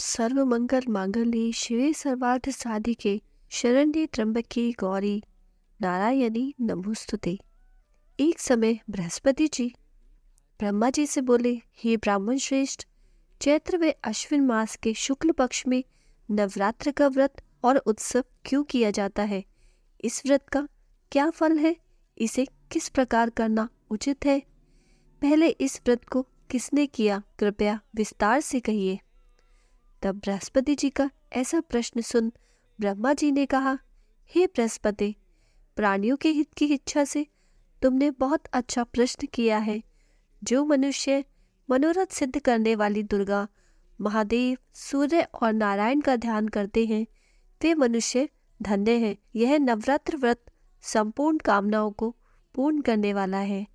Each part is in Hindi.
सर्व मंगल मांगल्ये शिवे सर्वार्थ साधिके शरण्ये त्र्यंबके गौरी नारायणी नमोस्तुते। एक समय बृहस्पति जी ब्रह्मा जी से बोले, हे ब्राह्मण श्रेष्ठ, चैत्र व अश्विन मास के शुक्ल पक्ष में नवरात्र का व्रत और उत्सव क्यों किया जाता है? इस व्रत का क्या फल है? इसे किस प्रकार करना उचित है? पहले इस व्रत को किसने किया, कृपया विस्तार से कहिए। तब बृहस्पति जी का ऐसा प्रश्न सुन ब्रह्मा जी ने कहा, हे बृहस्पति, प्राणियों के हित की इच्छा से तुमने बहुत अच्छा प्रश्न किया है। जो मनुष्य मनोरथ सिद्ध करने वाली दुर्गा, महादेव, सूर्य और नारायण का ध्यान करते हैं, वे मनुष्य धन्य हैं। यह नवरात्र व्रत संपूर्ण कामनाओं को पूर्ण करने वाला है।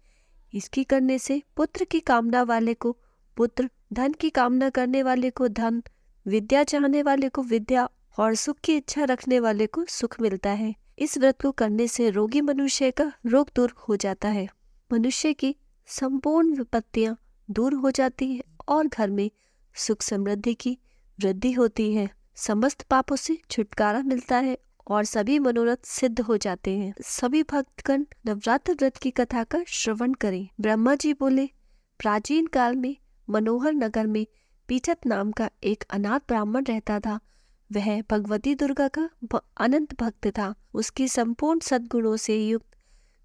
इसकी करने से पुत्र की कामना वाले को पुत्र, धन की कामना करने वाले को धन, विद्या चाहने वाले को विद्या और सुख की इच्छा रखने वाले को सुख मिलता है। इस व्रत को करने से रोगी मनुष्य का रोग दूर हो जाता है, मनुष्य की संपूर्ण विपत्तियां दूर हो जाती है और घर में सुख समृद्धि की वृद्धि होती है। समस्त पापों से छुटकारा मिलता है और सभी मनोरथ सिद्ध हो जाते हैं। सभी भक्तगण नवरात्र व्रत की कथा का श्रवण करें। ब्रह्मा जी बोले, प्राचीन काल में मनोहर नगर में पीठत नाम का एक अनाथ ब्राह्मण रहता था। वह भगवती दुर्गा का अनंत भक्त था। उसकी संपूर्ण सद्गुणों से युक्त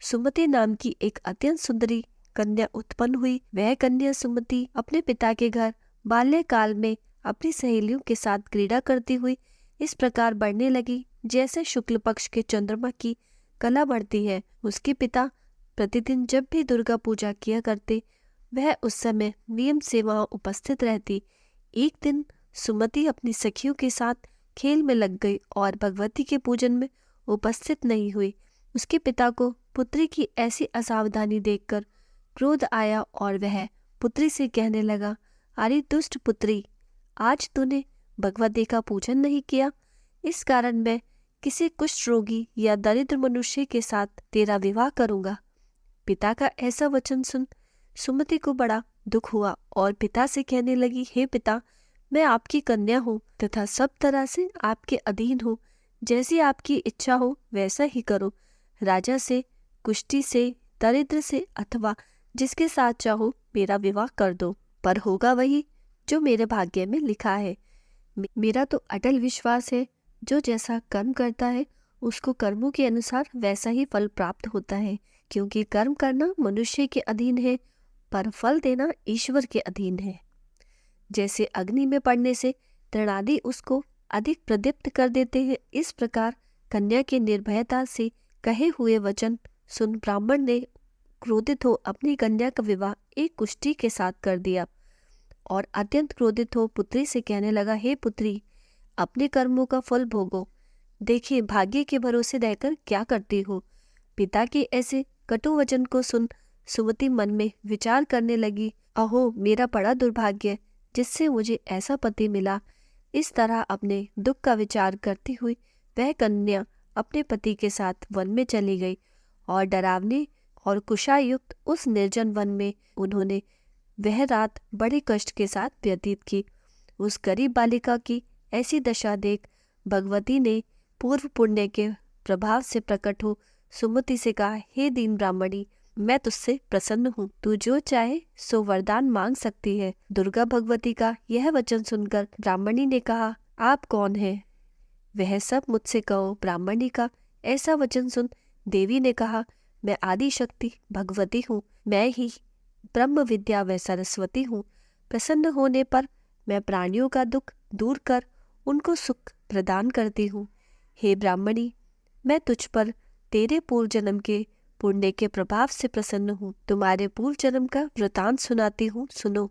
सुमति नाम की एक अत्यंत सुंदरी कन्या उत्पन्न हुई। वह कन्या सुमति अपने पिता के घर बाल्यकाल में अपनी सहेलियों के साथ क्रीड़ा करती हुई इस प्रकार बढ़ने लगी जैसे शुक्ल पक्ष के चंद्रमा की कला बढ़ती है। उसके पिता प्रतिदिन जब भी दुर्गा पूजा किया करते, वह उस समय नियम से वहां उपस्थित रहती। एक दिन सुमति अपनी सखियों के साथ खेल में लग गई और भगवती के पूजन में उपस्थित नहीं हुई। उसके पिता को पुत्री की ऐसी असावधानी देखकर क्रोध आया और वह पुत्री से कहने लगा, अरे दुष्ट पुत्री, आज तूने भगवती का पूजन नहीं किया, इस कारण मैं किसी कुष्ठ रोगी या दरिद्र मनुष्य के साथ तेरा विवाह करूंगा। पिता का ऐसा वचन सुन सुमति को बड़ा दुख हुआ और पिता से कहने लगी, हे पिता, मैं आपकी कन्या हूँ तथा सब तरह से आपके अधीन हूँ। जैसी आपकी इच्छा हो वैसा ही करो। राजा से, कुष्ठी से, दरिद्र से अथवा जिसके साथ चाहो मेरा विवाह कर दो, पर होगा वही जो मेरे भाग्य में लिखा है। मेरा तो अटल विश्वास है, जो जैसा कर्म करता है उसको कर्मों के अनुसार वैसा ही फल प्राप्त होता है। क्योंकि कर्म करना मनुष्य के अधीन है, पर फल देना ईश्वर के अधीन है। जैसे अग्नि में पड़ने से तृणादि उसको अधिक प्रदीप्त कर देते हैं, इस प्रकार कन्या के निर्भयता से कहे हुए वचन सुन ब्राह्मण ने क्रोधित हो अपनी कन्या का विवाह एक कुष्ठी के साथ कर दिया और अत्यंत क्रोधित हो पुत्री से कहने लगा, हे पुत्री, अपने कर्मों का फल भोगो। देखिए भाग्य के भरोसे रहकर क्या करती हो। पिता के ऐसे कटु वचन को सुन सुमति मन में विचार करने लगी, अहो मेरा बड़ा दुर्भाग्य जिससे मुझे ऐसा पति मिला। इस तरह अपने दुख का विचार करती हुई वह कन्या अपने पति के साथ वन में चली गई और डरावने और कुशायुक्त उस निर्जन वन में उन्होंने वह रात बड़े कष्ट के साथ व्यतीत की। उस गरीब बालिका की ऐसी दशा देख भगवती ने पूर्व पुण्य के प्रभाव से प्रकट हो सुमति से कहा, हे दीन ब्राह्मणी, मैं तुझसे प्रसन्न हूँ, तू जो चाहे सो वरदान मांग सकती है। दुर्गा भगवती का यह वचन सुनकर ब्राह्मणी ने कहा, आप कौन हैं? वह सब मुझसे कहो। ब्राह्मणी का ऐसा वचन सुन देवी ने कहा, मैं आदि शक्ति भगवती हूँ, मैं ही ब्रह्म विद्या व सरस्वती हूँ। प्रसन्न होने पर मैं प्राणियों का दुख दूर कर उनको सुख प्रदान करती हूँ। हे ब्राह्मणी, मैं तुझ पर तेरे पूर्व जन्म के पुण्य के प्रभाव से प्रसन्न हूँ। तुम्हारे पूर्व जन्म का वृतांत सुनाती हूँ, सुनो।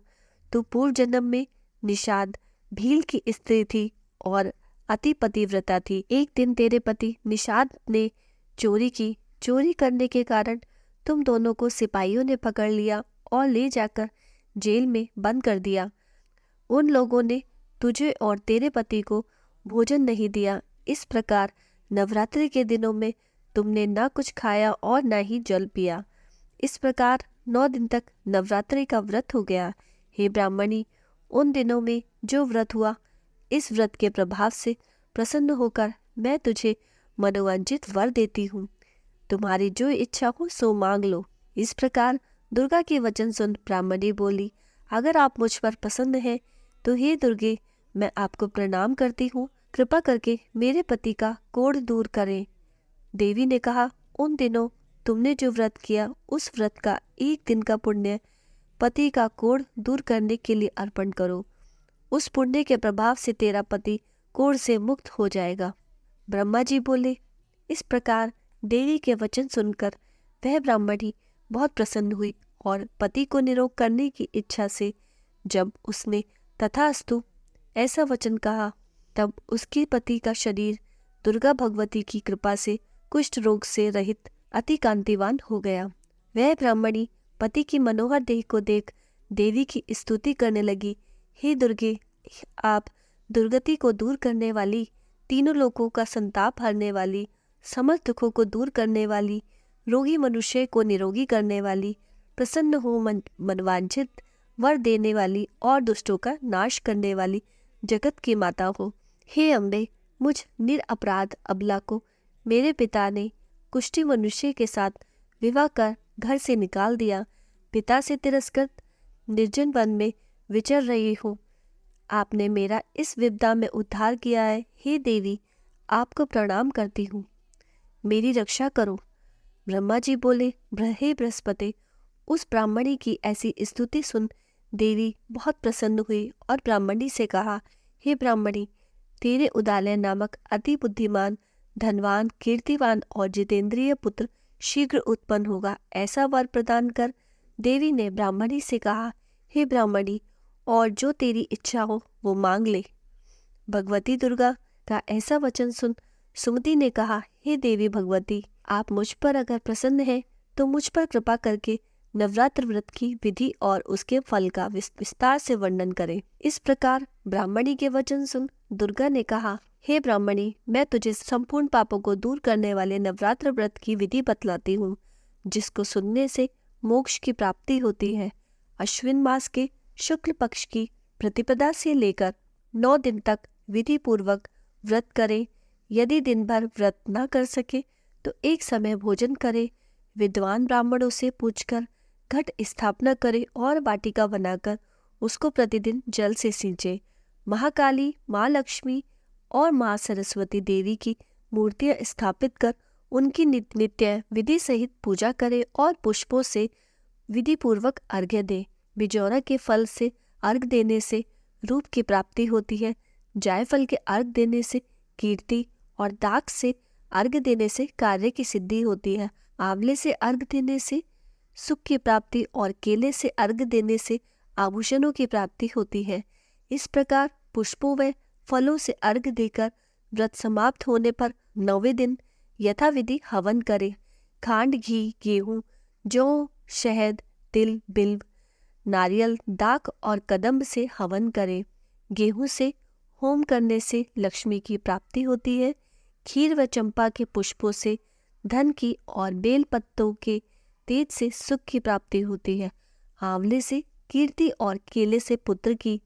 तू पूर्व जन्म में निषाद भील की स्त्री थी और अति पतिव्रता थी। एक दिन तेरे पति निषाद ने चोरी की। चोरी करने के कारण तुम दोनों को सिपाहियों ने पकड़ लिया और ले जाकर जेल में बंद कर दिया। उन लोगों ने तुझे और तेरे पति को भोजन नहीं दिया। इस प्रकार नवरात्रि के दिनों में तुमने न कुछ खाया और न ही जल पिया। इस प्रकार 9 दिन तक नवरात्रि का व्रत हो गया। हे ब्राह्मणी, उन दिनों में जो व्रत हुआ इस व्रत के प्रभाव से प्रसन्न होकर मैं तुझे मनोवांछित वर देती हूँ। तुम्हारी जो इच्छा हो सो मांग लो। इस प्रकार दुर्गा के वचन सुन ब्राह्मणी बोली, अगर आप मुझ पर प्रसन्न हैं तो हे दुर्गे, मैं आपको प्रणाम करती हूँ। कृपा करके मेरे पति का कोढ़ दूर करें। देवी ने कहा, उन दिनों तुमने जो व्रत किया उस व्रत का एक दिन का पुण्य पति का कोढ़ दूर करने के लिए अर्पण करो। उस पुण्य के प्रभाव से तेरा पति कोढ़ से मुक्त हो जाएगा। ब्रह्मा जी बोले। इस प्रकार देवी के वचन सुनकर वह ब्राह्मणी बहुत प्रसन्न हुई और पति को निरोग करने की इच्छा से जब उसने तथास्तु ऐसा वचन कहा, तब उसके पति का शरीर दुर्गा भगवती की कृपा से कुष्ठ रोग से रहित अति कांतिवान हो गया। वह ब्राह्मणी पति की मनोहर देह को देख देवी की स्तुति करने लगी। हे दुर्गे, आप दुर्गति को दूर करने वाली, तीनों लोकों का संताप हरने वाली, समस्त दुखों को दूर करने वाली, रोगी मनुष्य को निरोगी करने वाली, प्रसन्न हो मनवांछित वर देने वाली और दुष्टों का नाश करने वाली जगत की माता हो। हे अम्बे, मुझ निरपराध अबला को मेरे पिता ने कुष्ठी मनुष्य के साथ विवाह कर घर से निकाल दिया। पिता से तिरस्कृत निर्जन वन में विचर रही हूँ। आपने मेरा इस विपदा में उद्धार किया है। हे देवी, आपको प्रणाम करती हूँ, मेरी रक्षा करो। ब्रह्मा जी बोले, हे बृहस्पति, उस ब्राह्मणी की ऐसी स्तुति सुन देवी बहुत प्रसन्न हुई और ब्राह्मणी से कहा, हे ब्राह्मणी, तेरे उदालय नामक अति बुद्धिमान, धनवान, कीर्तिवान और जितेंद्रिय पुत्र शीघ्र उत्पन्न होगा, ऐसा वर प्रदान कर। देवी ने ब्राह्मणी से कहा, हे ब्राह्मणी, और जो तेरी इच्छा हो वो मांग ले। भगवती दुर्गा का ऐसा वचन सुन सुमति ने कहा, हे देवी भगवती, आप मुझ पर अगर प्रसन्न हैं तो मुझ पर कृपा करके नवरात्र व्रत की विधि और उसके फल का विस्तार से वर्णन करें। इस प्रकार ब्राह्मणी के वचन सुन दुर्गा ने कहा, हे ब्राह्मणी, मैं तुझे संपूर्ण पापों को दूर करने वाले नवरात्र व्रत की विधि बतलाती हूँ, जिसको सुनने से मोक्ष की प्राप्ति होती है। अश्विन मास के शुक्ल पक्ष की प्रतिपदा से लेकर 9 दिन तक विधि पूर्वक व्रत करें। यदि दिन भर व्रत न कर सके तो एक समय भोजन करे। विद्वान ब्राह्मणों से पूछकर घट स्थापना करे और वाटिका बनाकर उसको प्रतिदिन जल से सींचे। महाकाली, माँ लक्ष्मी और माँ सरस्वती देवी की मूर्तियां स्थापित कर उनकी नित्य विधि सहित पूजा करे और पुष्पों से विधि पूर्वक अर्घ्य दे। बिजौरा के फल से अर्घ देने से रूप की प्राप्ति होती है। जायफल के अर्घ देने से कीर्ति और दाख से अर्घ देने से कार्य की सिद्धि होती है। आंवले से अर्घ देने से सुख की प्राप्ति और केले से अर्घ देने से आभूषणों की प्राप्ति होती है। इस प्रकार पुष्पों व फलों से अर्घ देकर व्रत समाप्त होने पर 9वें दिन यथाविधि हवन करे। खांड, घी, गेहूं, जौ, शहद, तिल, बिल्व, नारियल, दाख और कदम्ब से हवन करे। गेहूं से होम करने से लक्ष्मी की प्राप्ति होती है। खीर व चंपा के पुष्पों से धन की और बेल पत्तों के तेज से सुख की प्राप्ति होती है। आंवले से कीर्ति और केले से पुत्र की,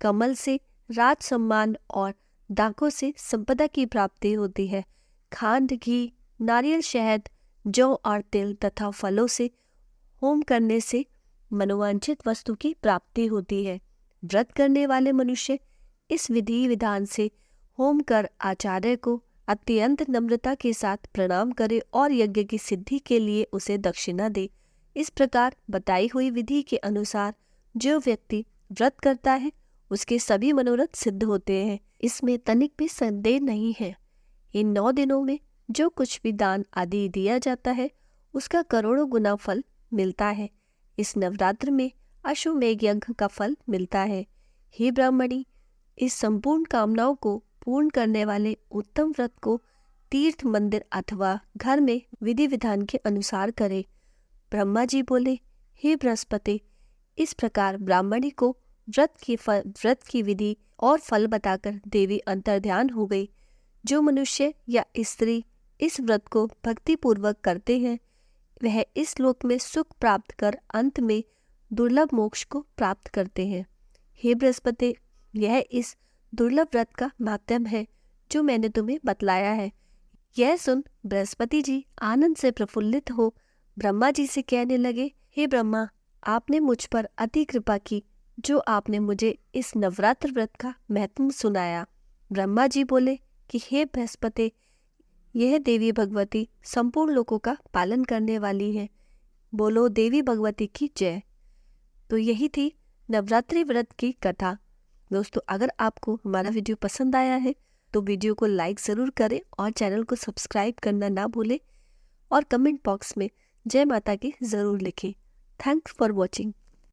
कमल से राज सम्मान और दाखों से संपदा की प्राप्ति होती है। खांड, घी, नारियल, शहद, जौ और तिल तथा फलों से होम करने से मनोवांछित वस्तु की प्राप्ति होती है। व्रत करने वाले मनुष्य इस विधि विधान से होम कर आचार्य को अत्यंत नम्रता के साथ प्रणाम करे और यज्ञ की सिद्धि के लिए उसे दक्षिणा दे। इस प्रकार बताई हुई विधि के अनुसार जो व्यक्ति व्रत करता है उसके सभी मनोरथ सिद्ध होते हैं। इसमें तनिक भी संदेह नहीं है। इन 9 दिनों में जो कुछ भी दान आदि दिया जाता है उसका करोड़ों गुना फल मिलता है। इस नवरात्र में अश्वमेघ यज्ञ का फल मिलता है। हे ब्राह्मणी, इस संपूर्ण कामनाओं को पूर्ण करने वाले उत्तम व्रत को तीर्थ, मंदिर अथवा घर में विधि विधान के अनुसार करे। ब्रह्मा जी बोले, हे बृहस्पति, इस प्रकार ब्राह्मणी को व्रत की विधि और फल बताकर देवी अंतर्ध्यान हो गई। जो मनुष्य या स्त्री इस व्रत को भक्ति पूर्वक करते हैं वह इस लोक में सुख प्राप्त कर अंत में दुर्लभ मोक्ष को प्राप्त करते हैं। हे बृहस्पति, यह इस दुर्लभ व्रत का माध्यम है जो मैंने तुम्हें बतलाया है। यह सुन बृहस्पति जी आनंद से प्रफुल्लित हो ब्रह्मा जी से कहने लगे, हे ब्रह्मा, आपने मुझ पर अति कृपा की जो आपने मुझे इस नवरात्र व्रत का महत्व सुनाया। ब्रह्मा जी बोले कि हे बृहस्पति, यह देवी भगवती संपूर्ण लोकों का पालन करने वाली है। बोलो देवी भगवती की जय। तो यही थी नवरात्रि व्रत की कथा। दोस्तों, अगर आपको हमारा वीडियो पसंद आया है तो वीडियो को लाइक ज़रूर करें और चैनल को सब्सक्राइब करना ना भूलें और कमेंट बॉक्स में जय माता की ज़रूर लिखें। Thanks for watching.